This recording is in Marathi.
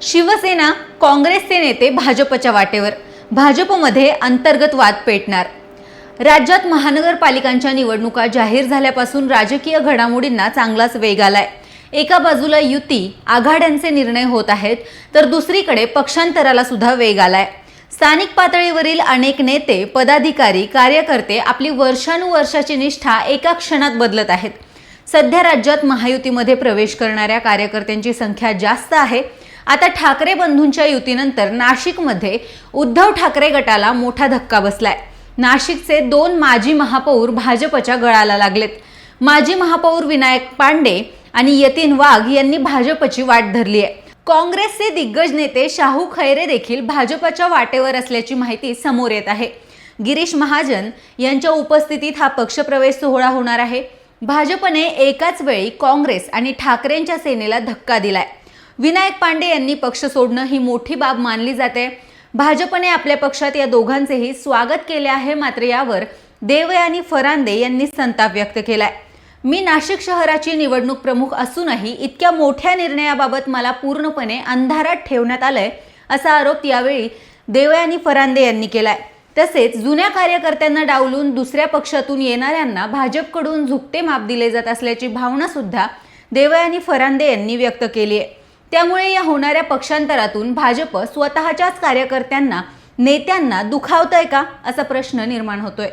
शिवसेना काँग्रेसचे नेते भाजपच्या वाटेवर, भाजपमध्ये अंतर्गत वाद पेटणार। राज्यात महानगरपालिकांच्या निवडणुका जाहीर झाल्यापासून राजकीय घडामोडींना चांगलाच वेग आलाय। एका बाजूला युती आघाड्यांचे निर्णय होत आहेत, तर दुसरीकडे पक्षांतराला सुद्धा वेग आलाय। स्थानिक पातळीवरील अनेक नेते, पदाधिकारी, कार्यकर्ते आपली वर्षानुवर्षाची निष्ठा एका क्षणात बदलत आहेत। सध्या राज्यात महायुतीमध्ये प्रवेश करणाऱ्या कार्यकर्त्यांची संख्या जास्त आहे। आता ठाकरे बंधूंच्या युतीनंतर नाशिकमध्ये उद्धव ठाकरे गटाला मोठा धक्का बसलाय। नाशिकचे 2 माजी महापौर भाजपच्या गळाला लागलेत। माजी महापौर विनायक पांडे आणि यतीन वाघ यांनी भाजपची वाट धरली आहे। काँग्रेसचे दिग्गज नेते शाहू खैरे देखील भाजपच्या वाटेवर असल्याची माहिती समोर येत आहे। गिरीश महाजन यांच्या उपस्थितीत हा पक्षप्रवेश सोहळा होणार आहे। भाजपने एकाच वेळी काँग्रेस आणि ठाकरेंच्या सेनेला धक्का दिलाय। विनायक पांडे यांनी पक्ष सोडणं ही मोठी बाब मानली जाते। भाजपने आपल्या पक्षात या दोघांचेही स्वागत केले आहे, मात्र यावर देवयानी फरांदे यांनी संताप व्यक्त केलाय। मी नाशिक शहराची निवडणूक प्रमुख असूनही इतक्या मोठ्या निर्णयाबाबत मला पूर्णपणे अंधारात ठेवण्यात आलंय, असा आरोप यावेळी देवयानी फरांदे यांनी केलाय। तसेच जुन्या कार्यकर्त्यांना डावलून दुसऱ्या पक्षातून येणाऱ्यांना भाजपकडून झुकते माप दिले जात असल्याची भावना सुद्धा देवयानी फरांदे यांनी व्यक्त केली आहे। त्यामुळे या होणाऱ्या पक्षांतरातून भाजप स्वतःच्याच कार्यकर्त्यांना, नेत्यांना दुखावतंय का, असा प्रश्न निर्माण होतोय।